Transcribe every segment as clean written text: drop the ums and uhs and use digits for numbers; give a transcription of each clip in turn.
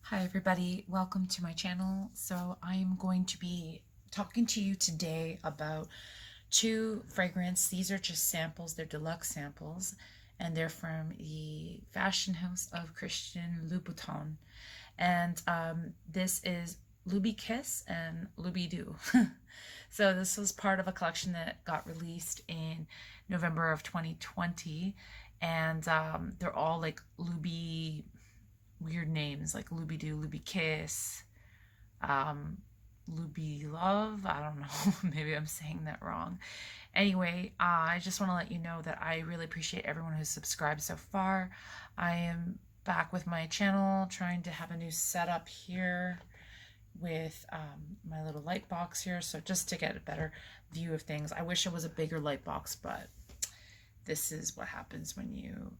Hi everybody, welcome to my channel. So I'm going to be talking to you today about two fragrances. These are just samples, they're deluxe samples, and they're from the fashion house of Christian Louboutin. And this is Loubikiss and Lobidoo. So this was part of a collection that got released in November of 2020, and they're all like weird names like Lobidoo, Loubikiss, um, Love. I don't know. Maybe I'm saying that wrong. Anyway, I just want to let you know that I really appreciate everyone who's subscribed so far. I am back with my channel, trying to have a new setup here with my little light box here. So just to get a better view of things. I wish it was a bigger light box, but this is what happens when you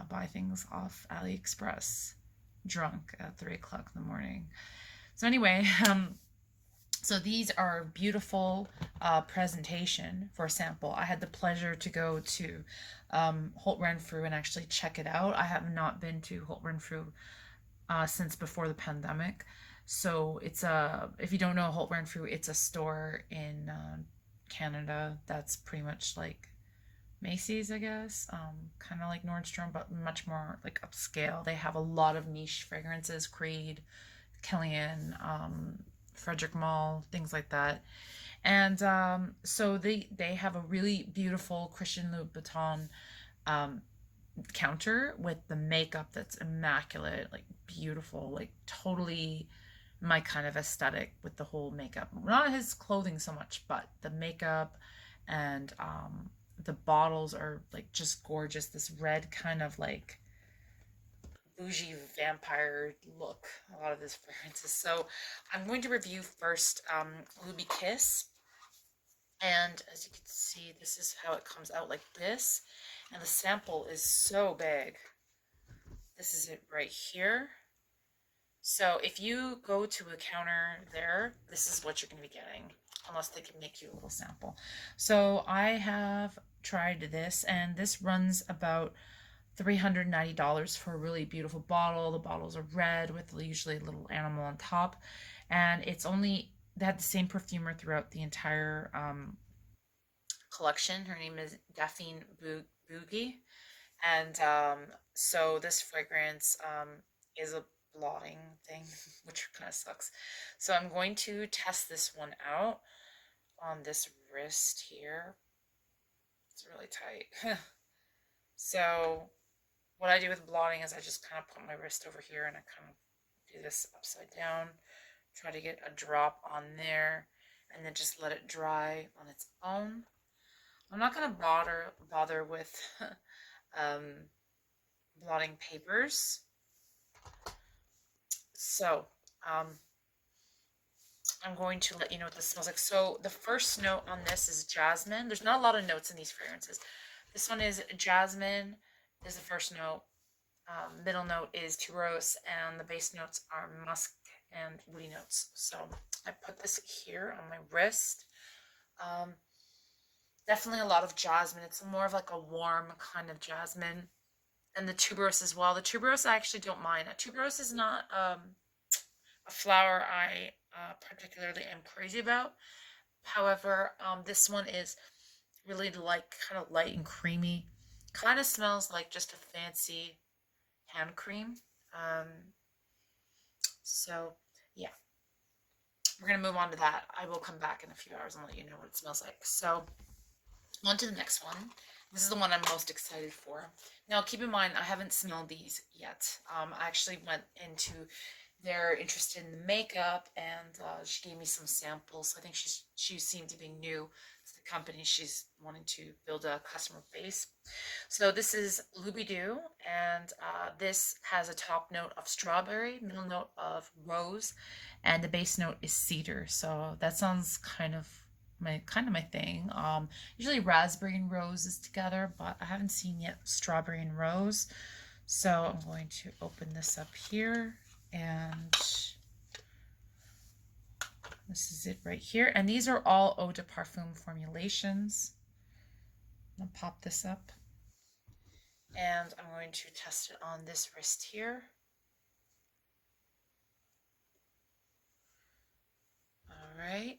buy things off AliExpress drunk at 3 o'clock in the morning. So anyway, so these are beautiful presentation for a sample. I had the pleasure to go to Holt Renfrew and actually check it out. I have not been to Holt Renfrew since before the pandemic. So it's if you don't know Holt Renfrew, it's a store in Canada that's pretty much like Macy's, I guess, kind of like Nordstrom, but much more like upscale. They have a lot of niche fragrances, Creed, Killian, Frederick Mall, things like that. And so they have a really beautiful Christian Louboutin counter with the makeup that's immaculate, like beautiful, like totally my kind of aesthetic with the whole makeup. Not his clothing so much, but the makeup and the bottles are like just gorgeous. This red kind of like bougie vampire look, a lot of this fragrances. So I'm going to review first Loubikiss. And as you can see, this is how it comes out like this. And the sample is so big. This is it right here. So if you go to a counter there, this is what you're going to be getting, unless they can make you a little sample. So I have tried this, and this runs about $390 for a really beautiful bottle. The bottles are red with usually a little animal on top, and they had the same perfumer throughout the entire collection. Her name is Daphne Boogie, and so this fragrance is a blotting thing, which kind of sucks. So I'm going to test this one out on this wrist here. It's really tight. So what I do with blotting is I just kind of put my wrist over here and I kind of do this upside down, try to get a drop on there, and then just let it dry on its own. I'm not going to bother with blotting papers. So I'm going to let you know what this smells like. So the first note on this is jasmine. There's not a lot of notes in these fragrances. This one is jasmine is the first note. Middle note is tuberose, and the base notes are musk and woody notes. So I put this here on my wrist. Definitely a lot of jasmine. It's more of like a warm kind of jasmine. And the tuberose as well. The tuberose I actually don't mind. A tuberose is not a flower I particularly am crazy about. However, this one is really like kind of light and creamy. Kind of smells like just a fancy hand cream. So yeah, we're gonna move on to that. I will come back in a few hours and let you know what it smells like. So on to the next one. This is the one I'm most excited for. Now keep in mind I haven't smelled these yet. I actually went into they're interested in the makeup, and she gave me some samples. I think she seemed to be new to the company. She's wanting to build a customer base. So this is Lobidoo, and this has a top note of strawberry, middle note of rose, and the base note is cedar. So that sounds kind of my thing. Usually raspberry and rose is together, but I haven't seen yet strawberry and rose. So I'm going to open this up here. And this is it right here. And these are all eau de parfum formulations. I'll pop this up. And I'm going to test it on this wrist here. right.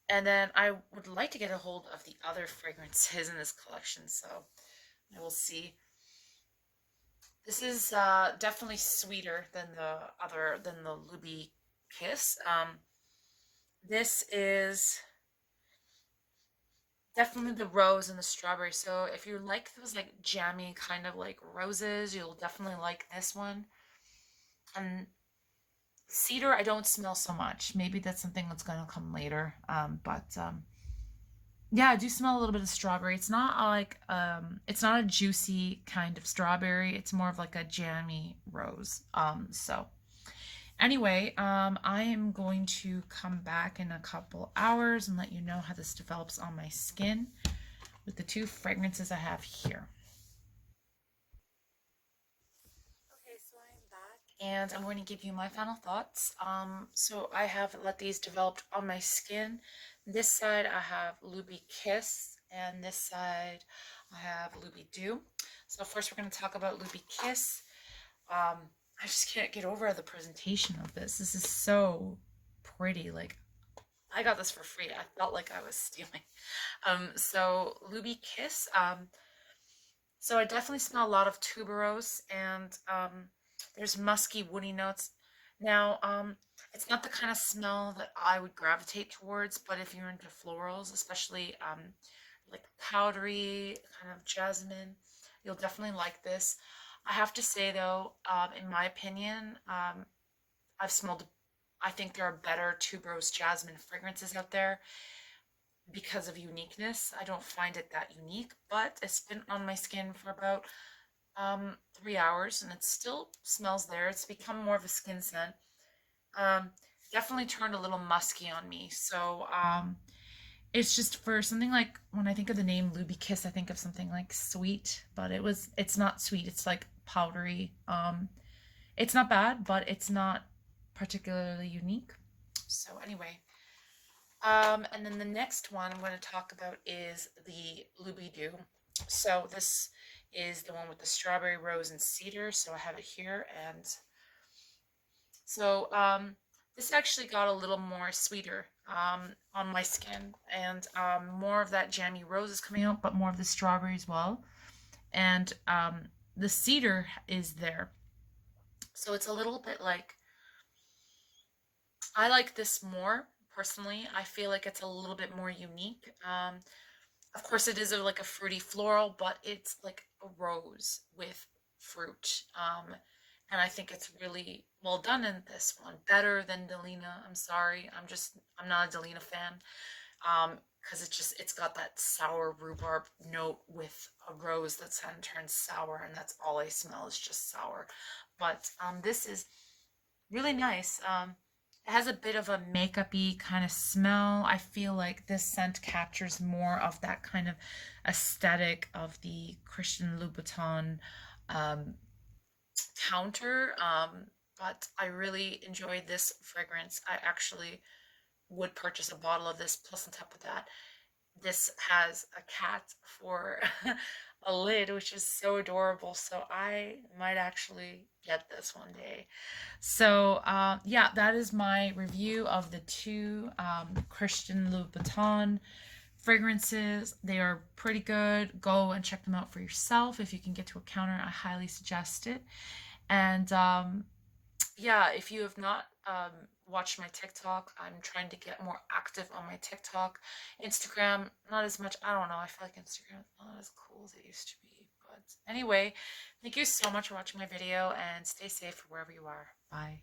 And then I would like to get a hold of the other fragrances in this collection, so I will see. This is definitely sweeter than the Loubikiss. This is definitely the rose and the strawberry. So if you like those like jammy kind of like roses, you'll definitely like this one. And cedar, I don't smell so much. Maybe that's something that's gonna come later. But yeah, I do smell a little bit of strawberry. It's not like it's not a juicy kind of strawberry. It's more of like a jammy rose. So anyway, I am going to come back in a couple hours and let you know how this develops on my skin with the two fragrances I have here. Okay, so I'm back and I'm going to give you my final thoughts. So I have let these develop on my skin. This side I have Loubikiss, and this side I have Lobidoo. So first we're going to talk about Loubikiss. I just can't get over the presentation of this. This is so pretty. Like, I got this for free. I felt like I was stealing. So Loubikiss. So I definitely smell a lot of tuberose, and there's musky, woody notes. Now, it's not the kind of smell that I would gravitate towards, but if you're into florals, especially like powdery, kind of jasmine, you'll definitely like this. I have to say though, in my opinion, I've smelled, I think there are better tuberose jasmine fragrances out there because of uniqueness. I don't find it that unique, but it's been on my skin for about 3 hours and it still smells there. It's become more of a skin scent. Um, Definitely turned a little musky on me. So it's just for something like when I think of the name Loubikiss, I think of something like sweet, but it's not sweet. It's like powdery. It's not bad, but it's not particularly unique. So anyway, and then the next one I'm going to talk about is the Lobidoo. So this is the one with the strawberry, rose, and cedar. So I have it here, and so this actually got a little more sweeter on my skin, and more of that jammy rose is coming out, but more of the strawberry as well. And the cedar is there, so it's a little bit like I like this more personally. I feel like it's a little bit more unique. Of course, it is like a fruity floral, but it's like a rose with fruit. And I think it's really well done in this one. Better than Delina. I'm sorry. I'm not a Delina fan. Because it's got that sour rhubarb note with a rose that's then turns sour, and that's all I smell is just sour. But this is really nice. It has a bit of a makeup-y kind of smell. I feel like this scent captures more of that kind of aesthetic of the Christian Louboutin um, counter. But I really enjoyed this fragrance. I actually would purchase a bottle of this. Plus, on top of that, this has a cat for a lid, which is so adorable. So I might actually get this one day. So yeah, that is my review of the two Christian Louboutin fragrances. They are pretty good. Go and check them out for yourself. If you can get to a counter, I highly suggest it. And yeah, if you have not watched my TikTok, I'm trying to get more active on my TikTok. Instagram, not as much. I don't know. I feel like Instagram is not as cool as it used to be. But anyway, thank you so much for watching my video and stay safe wherever you are. Bye.